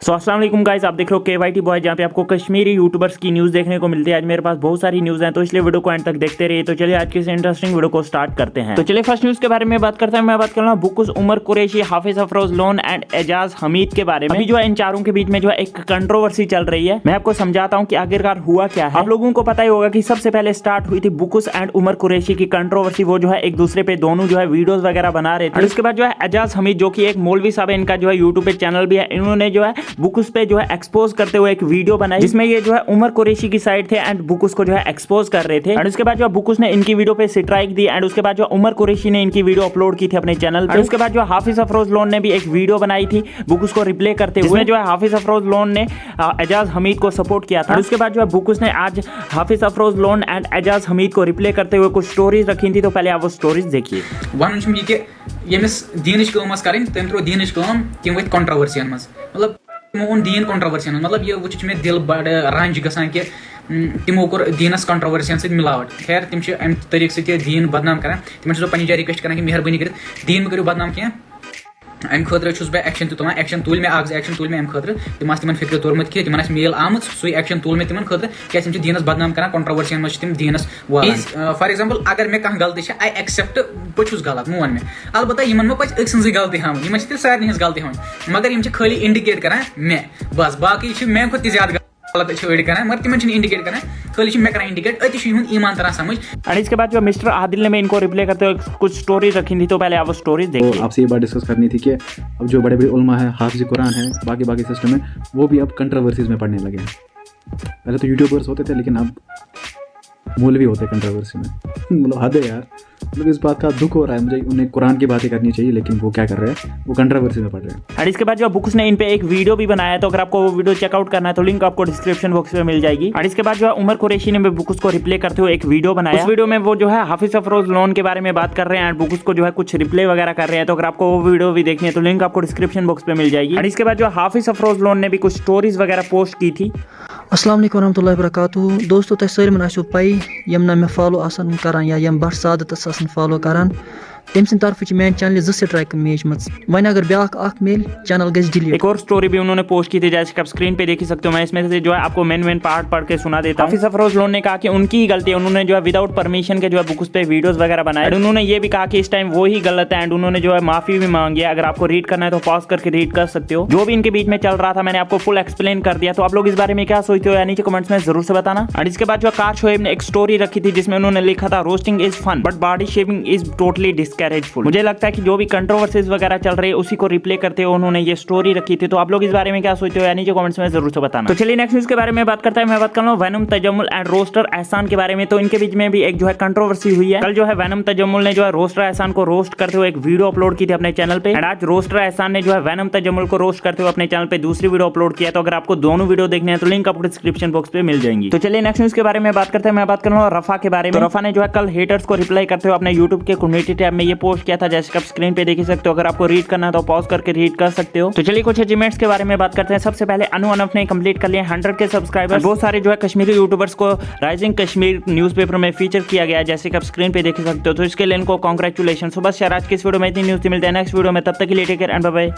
सो अस्सलाम वालेकुम गाइस, आप देख रहे हो KYT बॉय, जहाँ पे आपको कश्मीरी यूट्यूबर्स की न्यूज़ देखने को मिलती है। आज मेरे पास बहुत सारी न्यूज़ हैं, तो इसलिए वीडियो को एंड तक देखते रहिए। तो चलिए आज की इस इंटरेस्टिंग वीडियो को स्टार्ट करते हैं। तो चलिए फर्स्ट न्यूज़ के बारे में बात करते हैं। मैं बात कर रहा हूँ बुकुस, उमर कुरैशी, हाफिज अफरोज लोन एंड एजाज हमीद के बारे में। अभी जो है इन चारों के बीच में जो है एक कंट्रोवर्सी चल रही है। मैं आपको समझाता हूँ कि आखिरकार हुआ क्या है। आप लोगों को पता ही होगा कि सबसे पहले स्टार्ट हुई थी बुकुस एंड उमर कुरैशी की कंट्रोवर्सी। वो जो है एक दूसरे पे दोनों जो है वीडियोस वगैरह बना रहे थे। उसके बाद जो है एजाज हमीद, जो कि एक मौलवी साहब है, इनका जो है यूट्यूब पे चैनल भी है, इन्होंने जो है बुकुस पे जो है एक्सपोज करते हुए एक वीडियो बनाई, जिसमें ये जो है उमर कुरैशी की साइड थे एंड बुकुस को जो है एक्सपोज कर रहे थे। एंड उसके बाद जो बुकुस ने इनकी वीडियो पे स्ट्राइक दी एंड उसके बाद जो उमर कुरैशी ने इनकी वीडियो अपलोड की थी अपने चैनल पे। उसके बाद जो हाफिज अफरोज लोन ने भी एक वीडियो बनाई थी बुकुस को रिप्ले करते हुए, जो है हाफिज अफरोज लोन ने एजाज हमीद को सपोर्ट किया था। उसके बाद जो है बुकुस ने आज हाफिज अफरोज लोन एंड एजाज हमीद को रिप्ले करते हुए कुछ स्टोरीज रखी थी। तो पहले आप वो स्टोरीज देखिए। वन यमिस दीनच कम करें तम त्रो दीनच कम तम वत कंट्रोवर्सियन मज, मतलब तमो ओन दीन कंट्रोवर्सियन, मतलब यह वो मे दिल बड़ रंज गसान कि तमो कोर दीनस कंट्रोवर्सियन सत मिलावट। खैर तम अम तरीक सत दीन बदनाम कर, तम पन्नी जाय रिक्वेस्ट कर कि मेहरबानी कर दीन मे करो बदनाम क्या। अम खुद बह एक्शन तुलान, एक्शन तुल मे एक्शन तुल मे अम खुद तम तिम फिक्र तोरमुत कि तिमन मेल आम सू एक्शन तुल मे तिमन खुद क्या तम दीनस बदनाम कर, कंट्रोवर्सियन मज तम दीनस फॉर एग्जाम्पल अगर मे कह गलती आई एक्सेप्ट बस गलत मोन मे, अलबत्ता इन मे पे अक्सज गलती हम सारे हज गलती हम, मगर इन खाली इंडिकेट कर मे बस, बाकी मे खुद ज्यादा गलत अड़ कर, मगर तिम इंडिकेट कर, खाली मे कर इंडिकेट अति ईमान तरह समझ। और इसके बाद जो मिस्टर आदिल ने इनको रिप्ले करते हुए कुछ स्टोरीज रखी थी। तो पहले आप वो स्टोरीज देखिए। तो आपसे ये बात डिस्कस करनी थी कि अब जो बड़े बड़े उलमा है, हाफिज कुरान है, बाकी सिस्टम है, वो भी अब कंट्रोवर्सीज में पढ़ने लगे हैं। पहले तो यूट्यूबर्स होते थे, लेकिन अब मौलवी होते कंट्रोवर्सी में। मतलब हद है यार, मतलब इस बात का दुख हो रहा है मुझे। उन्हें कुरान की बातें करनी चाहिए, लेकिन वो क्या कर रहे हैं, वो कंट्रोवर्सी में पढ़ रहे हैं। और इसके बाद जो बुक्स ने इन पे एक वीडियो भी बनाया है, तो अगर आपको वो वीडियो चेकआउट करना है तो लिंक आपको डिस्क्रिप्शन बॉक्स में मिल जाएगी। और इसके बाद जो है उमर कुरैशी ने बुक्स को रिप्ले करते हुए एक वीडियो बनाया। उस वीडियो में वो जो है हाफिज अफरोज लोन के बारे में बात कर रहे हैं और बुक्स को जो है कुछ रिप्ले वगैरह कर रहे हैं। तो अगर आपको वो वीडियो भी देखनी है तो लिंक आपको डिस्क्रिप्शन बॉक्स में मिल जाएगी। और इसके बाद जो हाफिज अफरोज लोन ने भी कुछ स्टोरीज वगैरह पोस्ट की थी। अस्सलाम वालेकुम रहमतुल्लाहि व बरकातुहू। दोस्तों तुम सारे आसो पई यम ना मे फॉलो आसान करान या यम बट सादत आसान फॉलो करान, तम सिंद तरफ मेन चैनल 2 स्ट्राइक मेज मत वन, अगर ब्याह मेल चैनल गज डिलीट। एक और स्टोरी भी उन्होंने पोस्ट की थी, जैसे कि आप स्क्रीन पे देख सकते हो। मैं इसमें से जो है आपको मेन पार्ट पढ़ के सुना देता हूं। हाफिज अफरोज लोन ने कहा कि उनकी ही गलती है, उन्होंने जो है विदाउट परमिशन के जो है बुक्स पे वीडियोस वगैरह बनाए। उन्होंने ये भी कहा कि इस टाइम वो ही गलत है एंड उन्होंने जो है माफी भी मांगी है। अगर आपको रीड करना है तो पॉज करके रीड कर सकते हो। जो भी इनके बीच में चल रहा था मैंने आपको फुल एक्सप्लेन कर दिया। तो आप लोग इस बारे में क्या सोचते हो या नीचे कमेंट्स में जरूर से बताना। और इसके बाद जो कार शोएब ने एक स्टोरी रखी थी, जिसमें उन्होंने लिखा था roasting is fun but body shaming is totally discourageful. मुझे लगता है कि जो भी कंट्रोवर्सीज वगैरह चल रही है उसी को रिप्ले करते हुए उन्होंने ये स्टोरी रखी थी। तो आप लोग इस बारे में क्या सोचते हो या नीचे कमेंट्स में जरूर से बताना। तो चलिए नेक्स्ट न्यूज के बारे में बात करते हैं। मैं बात कर रहा हूं वैनम तजम्मुल एंड रोस्टर एहसान के बारे में। तो इनके बीच में भी एक जो है कंट्रोवर्सी हुई है। कल जो है वैनम तजम्मुल ने जो है रोस्टर एहसान को रोस्ट करते हुए एक वीडियो अपलोड की थी अपने चैनल पे, एंड आज रोस्टर एहसान ने जो है वैनम तजम्मुल को रोस्ट करते हुए अपने चैनल पे दूसरी वीडियो अपलोड किया। तो अगर आपको दोनों वीडियो देखने हैं तो लिंक आपको डिस्क्रिप्शन बॉक्स पे मिल जाएंगी। तो चलिए नेक्स्ट न्यूज के बारे में बात करते हैं। मैं बात कर रहा हूं रफा के बारे में। तो रफा ने जो है कल हेटर्स को रिप्लाई करते हुए अपने यूट्यूब के कम्युनिटी टैब में ये पोस्ट किया था, जैसे आप स्क्रीन पे देख सकते हो। अगर आपको रीड करना है तो पॉज करके रीड कर सकते हो। तो चलिए कुछ अचीवमेंट्स के बारे में बात करते हैं। सबसे पहले अनु अनफ ने कंप्लीट कर लिए 100 के सब्सक्राइबर। बहुत सारे जो है कश्मीरी यूट्यूबर्स को राइजिंग कश्मीर न्यूज़पेपर में फीचर किया गया है, जैसे कि आप स्क्रीन पे देख सकते हो। तो इसके लिए इनको कांग्रेचुलेशन। बस यार आज की इस वीडियो में इतनी न्यूज़ मिलते हैं नेक्स्ट वीडियो में, तब तक के लिए take care and bye bye.